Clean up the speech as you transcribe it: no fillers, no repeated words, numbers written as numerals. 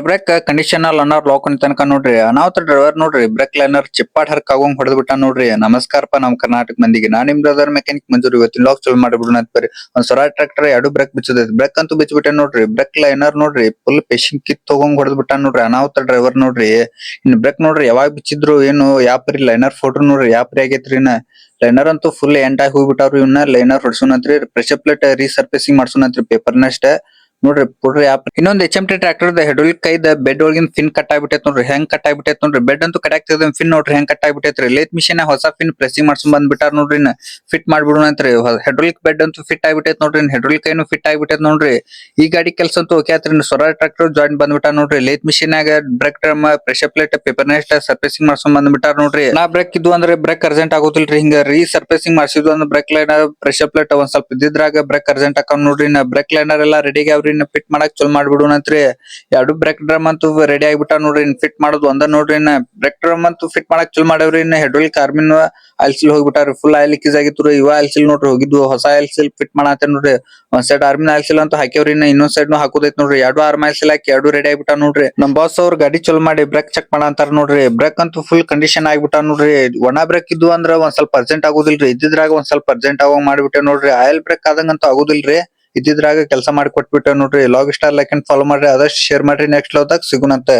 Break conditional ಅನ್ನೋರ್ lock ತನಕ ನೋಡ್ರಿ ಅನಾಹುತ ಡ್ರೈವರ್ ನೋಡ್ರಿ ಬ್ರೇಕ್ ಲೈನರ್ ಚಿಪ್ಪಾಡ್ ಹರ್ಕ್ ಆಗೋಂಗ್ ಹೊಡೆದ್ ಬಿಟ್ಟ ನೋಡ್ರಿ. ನಮಸ್ಕಾರಪ್ಪ ನಮ್ ಕರ್ನಾಟಕ ಮಂದಿಗೆ ನಾನ್ ನಿಮ್ ಬ್ರದರ್ ಮೆಕ್ಯಾನಿಕ್ ಮಂಜೂರ್. ಇವತ್ತಿನ ಲಾಕ್ ಚಲೋ ಮಾಡಿಬಿಡೋಣ ಅಂತ ಬರ್ರಿ. ಒಂದ್ ಸ್ವರಾಜ್ ಟ್ರ್ಯಾಕ್ಟರ್ ಎರಡು ಬ್ರೇಕ್ ಬಿಚ್ಚದೈತಿ. ಬ್ರೇಕ್ ಅಂತೂ ಬಿಚ್ಚಿಬಿಟ್ಟೆ ನೋಡ್ರಿ. ಬ್ರೇಕ್ ಲೈನರ್ ನೋಡ್ರಿ ಫುಲ್ ಪೇಶಿಂಗ್ ಕಿತ್ ತಗೊಂಗ್ ಹೊಡೆದ್ ಬಿಟ್ಟ ನೋಡ್ರಿ ಅನಾಹುತ ಡ್ರೈವರ್ ನೋಡ್ರಿ. ಇನ್ ಬ್ರೇಕ್ ನೋಡ್ರಿ ಯಾವಾಗ ಬಿಚ್ಚಿದ್ರು ಏನು ಯಾಪ್ರಿ ಲೈನರ್ ಫೋಟೋ ನೋಡ್ರಿ ಯಾಪ್ರಿ ಆಗೇತ್ರಿ ಇನ್ನ. ಲೈನರ್ ಅಂತೂ ಫುಲ್ ಎಂಟಾಗಿ ಹೋಗ್ಬಿಟ್ಟಾವ್ರಿ. ಇವ್ನ ಲೈನರ್ ಹೊಡ್ಸೋಣಂತ್ರಿ ಪ್ರೆಷರ್ ಪ್ಲೇಟ್ ರೀಸರ್ಫೇಸಿಂಗ್ ಮಾಡ್ಸೋಣಂತ್ರಿ ಪೇಪರ್ನಷ್ಟ ನೋಡ್ರಿ ಪುಡ್ರಿ ಇನ್ನೊಂದ್ HMT ಟ್ರ್ಯಾಕ್ಟರ್ ಹೆಡ್ರೋಲಿಕ್ ಕೈದ ಬೆಡ್ ಒಳಗಿನ ಫಿನ್ ಕಟ್ ಆಗ್ಬಿಟ್ಟೈತ್ ನೋಡ್ರಿ. ಹೆಂಗ್ ಕಟ್ ಆಗ್ಬಿಟ್ಟೈತ್ ನೋಡ್ರಿ. ಬೆಡ್ ಅಂತೂ ಕಟ್ಟಾಕ್ ತೆಗ್ದ ಫಿನ್ ನೋಡ್ರಿ ಹೆಂಗ್ ಕಟ್ ಆಗ್ಬಿಟ್ಟೈತ್ರಿ. ಲೇತ್ ಮಿಷನ್ ಹೊಸ ಫಿನ್ ಪ್ರೆಸಿಂಗ್ ಮಾಡ್ಸ್ಕೊಂಡ್ ಬಂದ್ಬಿಟ್ಟಾರ ನೋಡ್ರಿ. ಫಿಟ್ ಮಾಡ್ಬಿಡೋಣಂತ್ರಿ. ಹೆಡ್ರೋಲಿಕ್ ಬೆಡ್ ಅಂತೂ ಫಿಟ್ ಆಗ್ಬಿಟ್ಟೈತ್ ನೋಡ್ರಿ. ಹೆಡ್ರೋಲಿಕ್ ಕೈನು ಫಿಟ್ ಆಗ್ಬಿಟ್ಟೈತ್ ನೋಡ್ರಿ. ಈ ಗಾಡಿ ಕೆಲ್ಸ ಅಂತೂ ಓಕೆ ಆತ್ರಿ. ಸ್ವರಾಜ್ ಟ್ರ್ಯಾಕ್ಟರ್ ಜಾಯಿನ್ ಬಂದ್ಬಿಟ್ಟಾರ ನೋಡ್ರಿ. ಲೇತ್ ಮಿಷನ್ ಆಗ brake drum pressure plate paper nest surfacing ಮಾಡ್ಸ್ಕೊಂಡ್ ಬಂದ್ಬಿಟ್ಟಾರ ನೋಡ್ರಿ. ನಾ ಬ್ರೇಕ್ ಇದ್ವು ಅಂದ್ರೆ ಬ್ರೇಕ್ ಅರ್ಜೆಂಟ್ ಆಗೋದಿಲ್ರಿ. ಹಿಂಗ ಸರ್ಫೇಸಿಂಗ್ ಮಾಡ್ಸಿದ್ವು ಅಂದ್ರೆ ಬ್ರೇಕ್ ಲೈನರ್ ಪ್ರೆಷರ್ ಪ್ಲೇಟ್ ಒಂದ್ ಸ್ವಲ್ಪ ಇದ್ದಿದ್ರಾಗ ಬ್ರೇಕ್ ಅರ್ಜೆಂಟ್ ಆಕಾವ್ ನೋಡ್ರಿ. ಬ್ರೇಕ್ ಲೈನರ್ ಎಲ್ಲಾ ರೆಡಿ ಆಗ್ಯಾವ್ರಿ. ಫಿಟ್ ಮಾಡಕ್ ಚಲೋ ಮಾಡ್ಬಿಡೋಣಂತ್ರಿ. ಎರಡು ಬ್ರೇಕ್ ಡ್ರಮ್ ಅಂತೂ ರೆಡಿ ಆಗ್ಬಿಟ್ಟಾವ ನೋಡ್ರಿ. ಫಿಟ್ ಮಾಡೋದು ಒಂದ ನೋಡ್ರಿ. ಬ್ರೇಕ್ ಡ್ರಮ್ ಅಂತೂ ಫಿಟ್ ಮಾಡಕ್ ಚಲೋ ಮಾಡವ್ರಿ. ಹೆಡ್ರೋಲಿಕ್ ಕಾರ್ಬಿನ್ ಆಯಿಲ್ ಸೀಲ್ ಹೋಗ್ಬಿಟ್ಟಾರಿ. ಫುಲ್ ಆಯಿಲ್ ಲೀಕೇಜ್ ಆಗಿತ್ತು. ಇವ ಆಯಿಲ್ ಸೀಲ್ ನೋಡ್ರಿ ಹೋಗಿದ್ವು. ಹೊಸ ಆಯಿಲ್ ಸೀಲ್ ಫಿಟ್ ಮಾಡತ್ತೆ ನೋಡ್ರಿ. ಒಂದ್ ಸೈಡ್ ಆರ್ಮಿನ್ ಆಯಿಲ್ ಸೀಲ್ ಅಂತೂ ಹಾಕ್ಯವ್ರಿ. ಇನ್ನೊಂದ್ ಸೈಡ್ ಹಾಕೋದೈತ್ ನೋಡ್ರಿ. ಎರಡು ಆರ್ಮ್ ಆಯಿಲ್ ಸೀಲ್ ಹಾಕಿ ಎರಡು ರೆಡಿ ಆಗ್ಬಿಟ್ಟಾವ ನೋಡ್ರಿ. ನಮ್ ಬಾಸ್ ಅವ್ರ ಗಾಡಿ ಚಲೋ ಮಾಡಿ ಬ್ರೇಕ್ ಚೆಕ್ ಮಾಡ ಅಂತಾರ ನೋಡ್ರಿ. ಬ್ರೇಕ್ ಅಂತೂ ಫುಲ್ ಕಂಡೀಷನ್ ಆಗ್ಬಿಟ್ಟಾವ ನೋಡ್ರಿ. ಒಣ ಬ್ರೇಕ್ ಇದ್ವು ಅಂದ್ರ ಒಂದ್ ಸ್ವಲ್ಪ ಅರ್ಜೆಂಟ್ ಆಗೋದಿಲ್ರಿ. ಇದ್ದಿದ್ರಾಗ ಒಂದ್ ಸ್ವಲ್ಪ ಅರ್ಜೆಂಟ್ ಆಗೋಂಗ್ ಮಾಡ್ಬಿಟ್ಟೆ ನೋಡ್ರಿ. Oil brake ಆದಂಗಂತೂ ಆಗೋದಿಲ್ರಿ. ಇದ್ದಿದ್ರಾಗ ಕೆಲಸ ಮಾಡಿ ಕೊಟ್ಬಿಟ್ಟೆ ನೋಡ್ರಿ. ಲಾಗ್ ಇಷ್ಟ ಲೈಕ್ ಅಂಡ್ ಫಾಲೋ ಮಾಡ್ರಿ. ಆದಷ್ಟು ಶೇರ್ ಮಾಡ್ರಿ. ನೆಕ್ಸ್ಟ್ ಲಾಗ್ದಾಗ ಸಿಗುಣಂತೆ.